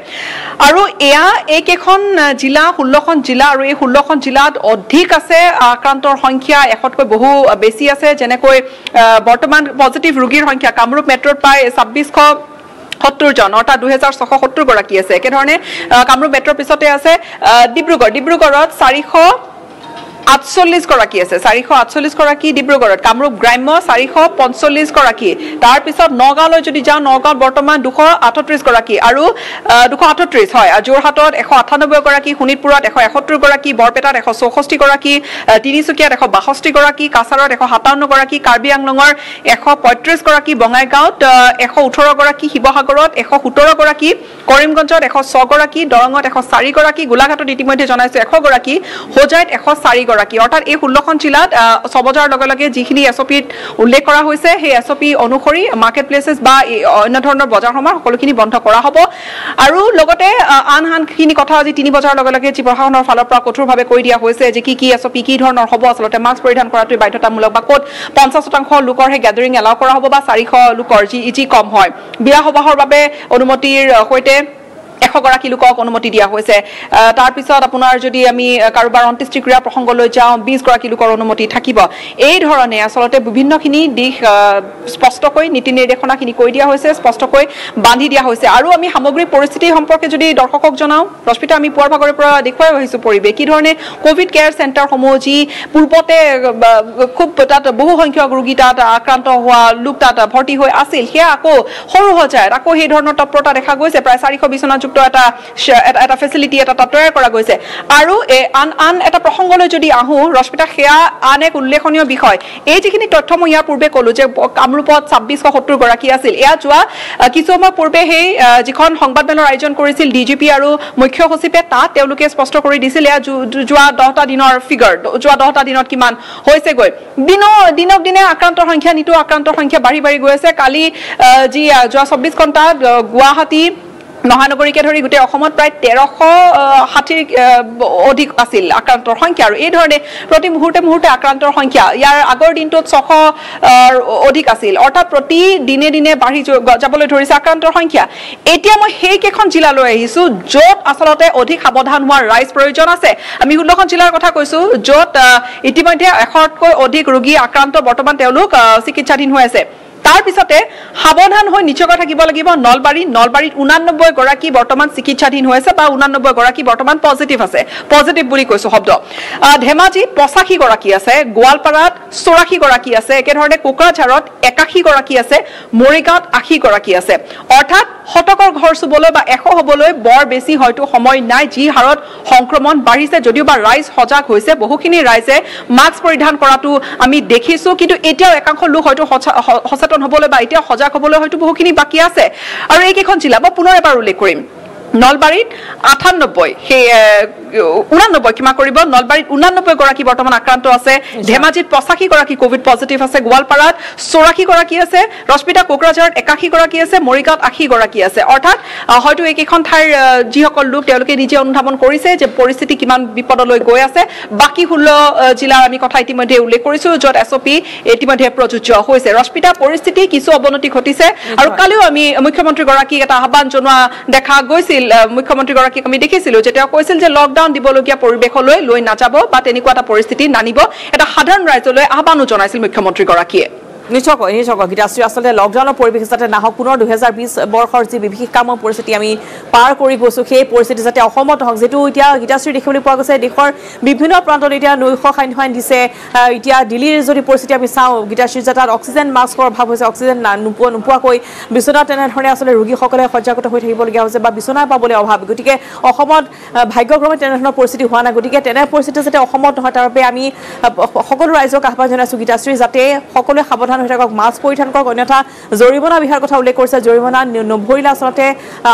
আৰু এয়া এইকেইখন জিলা 16খন জিলা আৰু এই 16খন জিলাত অধিক আছে আক্ৰান্তৰ সংখ্যা 100তকৈ বহু বেছি আছে যেনেকৈ বৰ্তমান পজিটিভ ৰোগীৰ সংখ্যা কামৰূপ মেট্ৰ প্ৰায় 2670 জন অৰ্থাৎ 2670 গৰাকী আছে একেধৰণে কামৰূপ মেট্ৰৰ পিছতে আছে ডিব্ৰুগড়ত 448 গৰাকী আছে 448 গৰাকী ডিব্ৰুগড়ত কামৰূপ গ্ৰাম্য 445 গৰাকী তাৰ পিছত নগাঁৱলৈ যদি যাওঁ নগাঁৱত বৰ্তমান 238 গৰাকী আৰু 238 হয় যোৰহাটত 198 গৰাকী শোণিতপুৰত 171 গৰাকী বৰপেটাত 164 গৰাকী তিনিচুকীয়াত 162 গৰাকী কাছাৰত 157 গৰাকী কাৰ্বি আংলঙৰ 135 গৰাকী বঙাইগাঁৱত 118 গৰাকী শিৱসাগৰত 117 গৰাকী কৰিমগঞ্জত 106 গৰাকী দৰঙত 104 গৰাকী গোলাঘাটত ইতিমধ্যে জনাইছে 100 গৰাকী হোজাইত 104 গৰাকী অৰ্থাৎ এই 16খন জিলাত 6 বজাৰ লগে লগে যিখিনি এছঅপিত উল্লেখ কৰা হৈছে সেই এছঅপি অনুসৰি মাৰ্কেট প্লেচেছ বা অন্য ধৰণৰ বজাৰ সমাৰ সকলোখিনি বন্ধ কৰা হ'ব আৰু লগতে আনখিনি কথা আজি 3 বজাৰ লগে লগে যি প্ৰশাসনৰ ফালৰ পৰা কঠোৰভাৱে কৈ দিয়া হৈছে যে কি এছঅপি কি ধৰণৰ হ'ব আচলতে মাস্ক পৰিধান কৰাটো বাধ্যতামূলক বা ক'ত 50% লোকৰ হে গ্যাদাৰিং এলাউ কৰা হ'ব বা 400 লোকৰ যি কম হয় বিয়া সবাহৰ বাবে অনুমতিৰ সৈতে 100 গৰাকী লোকক অনুমতি দিয়া হৈছে তাৰ পিছত আপোনাৰ যদি আমি কাৰোবাৰ অন্ত্যেষ্টিক্ৰিয়া প্ৰসংগলৈ যাওঁ 20 গৰাকী লোকৰ অনুমতি থাকিব এই ধৰণে আচলতে বিভিন্নখিনি দিশ স্পষ্টকৈ নীতি নিৰ্দেশনাখিনি কৈ দিয়া হৈছে স্পষ্টকৈ বান্ধি দিয়া হৈছে আৰু আমি সামগ্ৰিক পৰিস্থিতি সম্পৰ্কে যদি দৰ্শকক জনাওঁ ৰশ্মিতা আমি পুৱাৰ ভাগৰ পৰা দেখুৱাই আহিছো পৰিৱেশ কি ধৰণে কোভিড কেয়াৰ চেণ্টাৰসমূহ যি পূৰ্বতে খুব তাত বহু সংখ্যক ৰোগী তাত আক্ৰান্ত হোৱা লোক তাত ভৰ্তি হৈ আছিল সেয়া আকৌ সৰু সজায়ত আকৌ সেই ধৰণৰ তৎপৰতা দেখা গৈছে প্ৰায় 400 বিছনা এটা ফেচিলিটি এটা তৈয়াৰ কৰা গৈছে আৰু আন এটা প্ৰসংগলৈ যদি আহো ৰশ্মিতা সেয়া আন এক উল্লেখনীয় বিষয় এই যিখিনি তথ্য মই ইয়াৰ পূৰ্বে ক'লো যে কামৰূপত 2670 গৰাকী আছিল এয়া যোৱা কিছু সময় পূৰ্বে সেই যিখন সংবাদমেলৰ আয়োজন কৰিছিল ডিজিপি আৰু মুখ্য সচিবে তাত তেওঁলোকে স্পষ্ট কৰি দিছিল এয়া যোৱা 10টা দিনৰ ফিগাৰ যোৱা 10টা দিনত কিমান হৈছেগৈ দিনক দিনে আক্ৰান্তৰ সংখ্যা বাঢ়ি গৈ আছে কালি যি যোৱা 24 ঘণ্টাত গুৱাহাটী মহানগৰীকে ধৰি গোটেই অসমত প্ৰায় 1360 অধিক আছিল আক্ৰান্তৰ সংখ্যা আৰু এই ধৰণে প্ৰতি মুহূৰ্তে আক্ৰান্তৰ সংখ্যা ইয়াৰ আগৰ দিনটোত 600 অধিক আছিল অৰ্থাৎ প্ৰতি দিনে বাঢ়ি যাবলৈ ধৰিছে আক্ৰান্তৰ সংখ্যা এতিয়া মই সেই কেইখন জিলালৈ আহিছো য'ত আচলতে অধিক সাৱধান হোৱাৰ ৰাইজ প্ৰয়োজন আছে আমি 16খন জিলাৰ কথা কৈছো য'ত ইতিমধ্যে 100তকৈ অধিক ৰোগী আক্ৰান্ত বৰ্তমান তেওঁলোক চিকিৎসাধীন হৈ আছে তাৰ পিছতে সাৱধান হৈ নিশ্চয়কৈ থাকিব লাগিব নলবাৰীত 89 গৰাকী বৰ্তমান চিকিৎসাধীন হৈ আছে বা 89 গৰাকী বৰ্তমান পজিটিভ বুলি কৈছো শব্দ ধেমাজিত 85 গৰাকী আছে গোৱালপাৰাত 84 গৰাকী আছে একেধৰণে কোকৰাঝাৰত 81 গৰাকী আছে মৰিগাঁৱত 80 গৰাকী আছে অৰ্থাৎ শতকৰ ঘৰ চুবলৈ বা 100 হ'বলৈ বৰ বেছি হয়তো সময় নাই যি হাৰত সংক্ৰমণ বাঢ়িছে যদিও বা ৰাইজ সজাগ হৈছে বহুখিনি ৰাইজে মাস্ক পৰিধান কৰাটো আমি দেখিছো কিন্তু এতিয়াও একাংশ লোক হয়তো সচেতন হ'বলৈ বা এতিয়া সজাগ হ'বলৈ হয়তো বহুখিনি বাকি আছে আৰু এই কেইখন জিলা মই পুনৰ এবাৰ উল্লেখ কৰিম নলবাৰীত 98 সেই 89 কিমা কৰিব নলবাৰীত 89 গৰাকী বৰ্তমান আক্ৰান্ত আছে ধেমাজিত 85 গৰাকী কোভিড পজিটিভ আছে গোৱালপাৰাত 84 গৰাকী আছে ৰশ্মিতা কোকৰাঝাৰত 81 গৰাকী আছে মৰিগাঁৱত 80 গৰাকী আছে অৰ্থাৎ হয়তো এইকেইখন ঠাইৰ যিসকল লোক তেওঁলোকে নিজে অনুধাৱন কৰিছে যে পৰিস্থিতি কিমান বিপদলৈ গৈ আছে বাকি 16 জিলাৰ আমি কথা ইতিমধ্যে উল্লেখ কৰিছো য'ত এছঅপি ইতিমধ্যে প্ৰযোজ্য হৈছে ৰশ্মিতা পৰিস্থিতি কিছু অৱনতি ঘটিছে আৰু কালিও আমি মুখ্যমন্ত্ৰী গৰাকীক এটা আহ্বান জনোৱা দেখা গৈছিল মুখ্যমন্ত্ৰী গৰাকীক আমি দেখিছিলো যে তেওঁ কৈছিল যে লকডাউন দিবলগীয়া পৰিৱেশলৈ লৈ নাযাব বা তেনেকুৱা এটা পৰিস্থিতি নানিব এটা সাধাৰণ ৰাইজলৈ আহ্বানো জনাইছিল মুখ্যমন্ত্ৰী গৰাকীয়ে নিশ্চয়কৈ গীতাশ্ৰী আসলে লকডাউনৰ পৰিৱেশ যাতে নাহক পুনৰ 2020 বৰ্ষৰ যি বিভীষিকাময় পৰিস্থিতি আমি পাৰ কৰি গৈছো সেই পৰিস্থিতি যাতে অসমত হওক যেটো এতিয়া গীতাশ্ৰী দেখিবলৈ পোৱা গৈছে দেশৰ বিভিন্ন প্ৰান্তত এতিয়া নৈশ সান্ধ্য দিছে এতিয়া দিল্লীৰ যদি পৰিস্থিতি আমি চাওঁ গীতাশ্ৰী যাতাত অক্সিজেন মাস্কৰ অভাৱ হৈছে অক্সিজেন নোপোৱাকৈ বিচনা তেনেধৰণে আসলে ৰোগীসকলে সজ্জাগত হৈ থাকিবলগীয়া হৈছে বা বিচনা পাবলৈ অভাৱ গতিকে অসমত ভাগ্যক্ৰমে তেনেধৰণৰ পৰিস্থিতি হোৱা নাই গতিকে তেনে পৰিস্থিতি যাতে অসমত নহয় তাৰ বাবে আমি সকলো ৰাইজক আহ্বান জনাইছোঁ গীতাশ্ৰী যাতে সকলোৱে সাৱধান হৈ থাকক মাস্ক পৰিধান কৰক অন্যথা জৰিমনা বিহাৰ কথা উল্লেখ কৰিছে জৰিমনা নভৰিলে আচলতে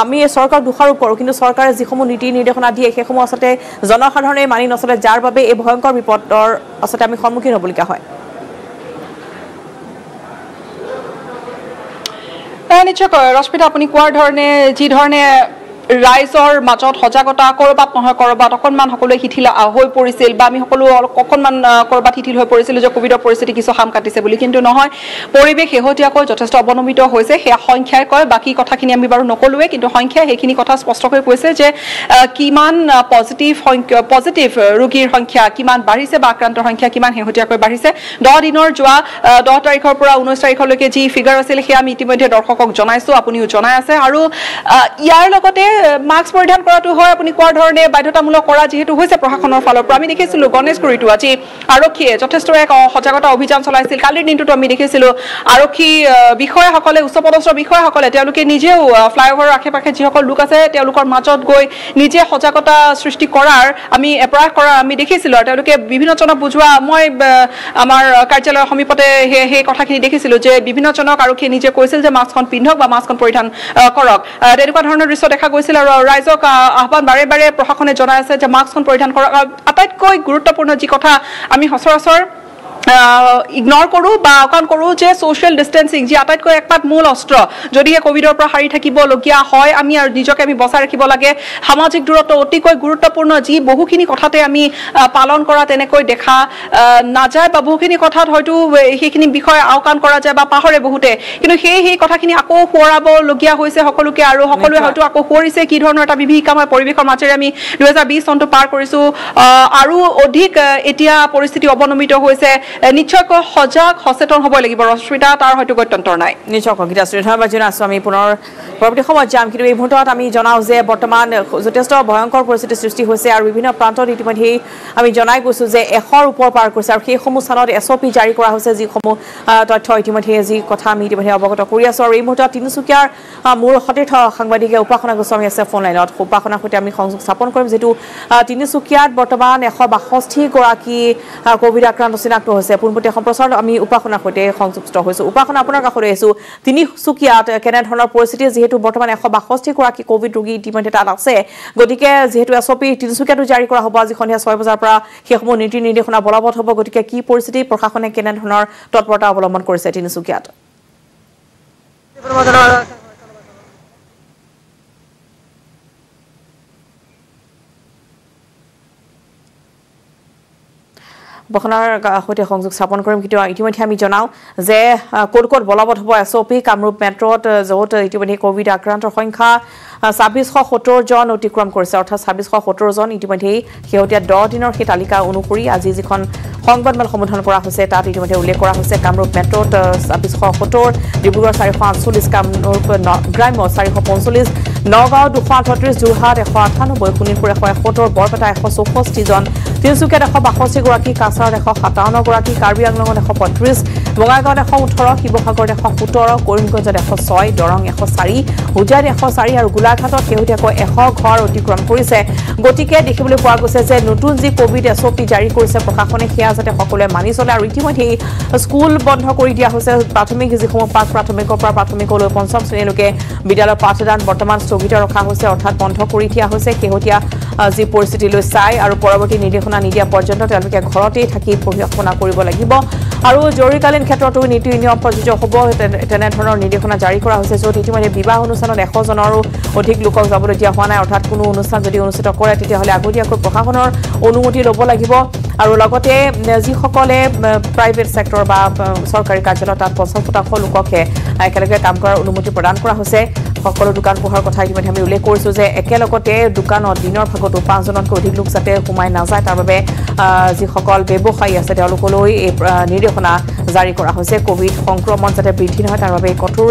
আমি চৰকাৰক দোষাৰোপ কৰোঁ কিন্তু চৰকাৰে যিসমূহ নীতি নিৰ্দেশনা দিয়ে সেইসমূহ আচলতে জনসাধাৰণে মানি নচলে যাৰ বাবে এই ভয়ংকৰ বিপদৰ আচলতে আমি সন্মুখীন হ'বলগীয়া হয় নিশ্চয়কৈ ৰশ্মিতা আপুনি কোৱাৰ ধৰণে যি ধৰণে ৰাইজৰ মাজত সজাগতা কৰবাত নহয় কৰবাত অকণমান সকলোৱে শিথিল হৈ পৰিছিল বা আমি সকলো অকণমান কৰবাত শিথিল হৈ পৰিছিল যে কোভিডৰ পৰিস্থিতি কিছু হাম কাটিছে বুলি কিন্তু নহয় পৰিৱেশ শেহতীয়াকৈ যথেষ্ট অৱনমিত হৈছে সেয়া সংখ্যাই কয় বাকী কথাখিনি আমি বাৰু নকলোৱে কিন্তু সংখ্যাই সেইখিনি কথা স্পষ্টকৈ কৈছে যে কিমান পজিটিভ ৰোগীৰ সংখ্যা কিমান বাঢ়িছে বা আক্ৰান্তৰ সংখ্যা কিমান শেহতীয়াকৈ বাঢ়িছে 10 দিনৰ যোৱা 10 তাৰিখৰ পৰা 19 তাৰিখলৈকে যি ফিগাৰ আছিল সেয়া আমি ইতিমধ্যে দৰ্শকক জনাইছো আপুনিও জনাই আছে আৰু ইয়াৰ লগতে মাস্ক পৰিধান কৰাটো হয় আপুনি কোৱাৰ ধৰণে বাধ্যতামূলক কৰা যেহেতু হৈছে প্ৰশাসনৰ ফালৰ পৰা আমি দেখিছিলো গণেশগুৰিটো আজি আৰক্ষীয়ে যথেষ্ট এক সজাগতা অভিযান চলাইছিল কালিৰ দিনটোতো আমি দেখিছিলো আৰক্ষী বিষয়াসকলে উচ্চপদস্থ বিষয়াসকলে তেওঁলোকে নিজেও ফ্লাইঅভাৰৰ আশে-পাশে যিসকল লোক আছে তেওঁলোকৰ মাজত গৈ নিজে সজাগতা সৃষ্টি কৰাৰ আমি প্ৰয়াস কৰা আমি দেখিছিলো আৰু তেওঁলোকে বিভিন্নজনক বুজোৱা মই আমাৰ কাৰ্যালয়ৰ সমীপতে সেই কথাখিনি দেখিছিলো যে বিভিন্নজনক আৰক্ষীয়ে নিজে কৈছিল যে মাস্কখন পিন্ধক বা মাস্কখন পৰিধান কৰক তেনেকুৱা ধৰণৰ দৃশ্য দেখা গৈছিল আৰু ৰাইজক আহ্বান বাৰে বাৰে প্ৰশাসনে জনাই আছে যে মাস্কখন পৰিধান কৰক আটাইতকৈ গুৰুত্বপূৰ্ণ যি কথা আমি সচৰাচৰ ইগনোৰ কৰোঁ বা অকাউণ্ট কৰোঁ যে ছ'চিয়েল ডিষ্টেঞ্চিং যি আটাইতকৈ একমাত্ৰ মূল অস্ত্ৰ যদিহে কোভিডৰ পৰা সাৰি থাকিবলগীয়া হয় আমি আৰু নিজকে আমি বচাই ৰাখিব লাগে সামাজিক দূৰত্ব অতিকৈ গুৰুত্বপূৰ্ণ যি বহুখিনি কথাতে আমি পালন কৰা তেনেকৈ দেখা নাযায় বা বহুখিনি কথাত হয়তো সেইখিনি বিষয় আওকাণ কৰা যায় বা পাহৰে বহুতে কিন্তু সেই কথাখিনি আকৌ সোঁৱৰাবলগীয়া হৈছে সকলোকে আৰু সকলোৱে হয়তো আকৌ সোঁৱৰিছে কি ধৰণৰ এটা বিভীষিকাময় পৰিৱেশৰ মাজেৰে আমি 2020 চনটো পাৰ কৰিছোঁ আৰু অধিক এতিয়া পৰিস্থিতি অৱনমিত হৈছে নিশ্চয়কৈ সজাগ সচেতন হ'ব লাগিব ৰশ্মিতা তাৰ হয়তো গত্যন্তৰ নাই নিশ্চয়কৈ গীতাশ্ৰী ধন্যবাদ জনাইছোঁ আমি পুনৰ পৰৱৰ্তী সময়ত যাম কিন্তু এই মুহূৰ্তত আমি জনাওঁ যে বৰ্তমান যথেষ্ট ভয়ংকৰ পৰিস্থিতিৰ সৃষ্টি হৈছে আৰু বিভিন্ন প্ৰান্তত ইতিমধ্যে আমি জনাই গৈছোঁ যে 100ৰ ওপৰ পাৰ কৰিছে আৰু সেইসমূহ স্থানত SOP জাৰি কৰা হৈছে যিসমূহ তথ্য ইতিমধ্যে যি কথা আমি ইতিমধ্যে অৱগত কৰি আছোঁ আৰু এই মুহূৰ্তত তিনিচুকীয়াৰ মোৰ সতীৰ্থ সাংবাদিকে উপাসনা গোস্বামী আছে ফোন লাইনত উপাসনাৰ সৈতে আমি সংযোগ স্থাপন কৰিম যিটো তিনিচুকীয়াত বৰ্তমান 162 গৰাকী কোভিড আক্ৰান্ত চিনাক্ত হৈছে পোনপটীয়া সম্প্ৰচাৰ আমি উপাসনাৰ সৈতে সংযুক্ত হৈছোঁ উপাসনা আপোনাৰ কাষলৈ আহিছোঁ তিনিচুকীয়াত কেনেধৰণৰ পৰিস্থিতি যিহেতু বৰ্তমান 162 গৰাকী কোভিড ৰোগী ইতিমধ্যে তাত আছে গতিকে যিহেতু SOP তিনিচুকীয়াতো জাৰি কৰা হ'ব আজি সন্ধিয়া 6 বজাৰ পৰা সেইসমূহ নীতি নিৰ্দেশনা বলবৎ হ'ব গতিকে কি পৰিস্থিতি প্ৰশাসনে কেনেধৰণৰ তৎপৰতা অৱলম্বন কৰিছে তিনিচুকীয়াত বখনাৰ সৈতে সংযোগ স্থাপন কৰিম কিন্তু ইতিমধ্যে আমি জনাওঁ যে ক'ত ক'ত বলবৎ হ'ব SOP কামৰূপ মেট্ৰত য'ত ইতিমধ্যে কোভিড আক্ৰান্তৰ সংখ্যা 2670 জন অতিক্ৰম কৰিছে অৰ্থাৎ 2670 জন ইতিমধ্যে শেহতীয়া 10 দিনৰ সেই তালিকা অনুসৰি আজি যিখন সংবাদমেল সম্বোধন কৰা হৈছে তাত ইতিমধ্যে উল্লেখ কৰা হৈছে কামৰূপ মেট্ৰত 2670 ডিব্ৰুগড় 448 কামৰূপ গ্ৰাম্য 445 নগাঁও 238 যোৰহাট 198 শোণিতপুৰ 171 বৰপেটা 164 জন তিনিচুকীয়াত 162 গৰাকী কাছাৰত 157 গৰাকী কাৰ্বি আংলঙত 135 বঙাইগাঁৱত 118 শিৱসাগৰত 117 কৰিমগঞ্জত 106 দৰং 104 হোজাইত 104 আৰু গোলাঘাটত শেহতীয়াকৈ 100 ঘৰ অতিক্ৰম কৰিছে গতিকে দেখিবলৈ পোৱা গৈছে যে নতুন যি কোভিড SOP জাৰি কৰিছে প্ৰশাসনে সেয়া যাতে সকলোৱে মানি চলে আৰু ইতিমধ্যে স্কুল বন্ধ কৰি দিয়া হৈছে প্ৰাথমিক যিসমূহ প্ৰাথমিকৰ পৰা প্ৰাথমিকলৈ পঞ্চম শ্ৰেণীলৈকে বিদ্যালয়ৰ পাঠদান বৰ্তমান স্থগিত ৰখা হৈছে অৰ্থাৎ বন্ধ কৰি দিয়া হৈছে শেহতীয়া যি পৰিস্থিতিলৈ চাই আৰু পৰৱৰ্তী নিৰ্দেশনা নিদিয়া পৰ্যন্ত তেওঁলোকে ঘৰতেই থাকি পঢ়া-শুনা কৰিব লাগিব আৰু জৰুৰীকালীন ক্ষেত্ৰতো নীতি নিয়ম প্ৰযোজ্য হ'ব তেনেধৰণৰ নিৰ্দেশনা জাৰি কৰা হৈছে য'ত ইতিমধ্যে বিবাহ অনুষ্ঠানত 100 জনৰো অধিক লোকক যাবলৈ দিয়া হোৱা নাই অৰ্থাৎ কোনো অনুষ্ঠান যদি অনুষ্ঠিত কৰে তেতিয়াহ'লে আগতীয়াকৈ প্ৰশাসনৰ অনুমতি ল'ব লাগিব আৰু লগতে যিসকলে প্ৰাইভেট সেক্টৰ বা চৰকাৰী কাৰ্যালয় তাত 50% লোককে একেলগে কাম কৰাৰ অনুমতি প্ৰদান কৰা হৈছে সকলো দোকান পোহাৰ কথা ইতিমধ্যে আমি উল্লেখ কৰিছো যে একেলগতে দোকানত দিনৰ ভাগতো 5 জনতকৈ অধিক লোক যাতে সোমাই নাযায় তাৰ বাবে যিসকল ব্যৱসায়ী আছে তেওঁলোকলৈ এই নিৰ্দেশনা জাৰি কৰা হৈছে কোভিড সংক্ৰমণ যাতে বৃদ্ধি নহয় তাৰ বাবে কঠোৰ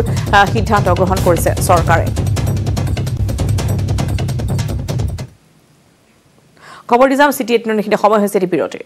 সিদ্ধান্ত গ্ৰহণ কৰিছে চৰকাৰে খবৰ দিজাম সিটি 8 সময় হৈছে বিৰতি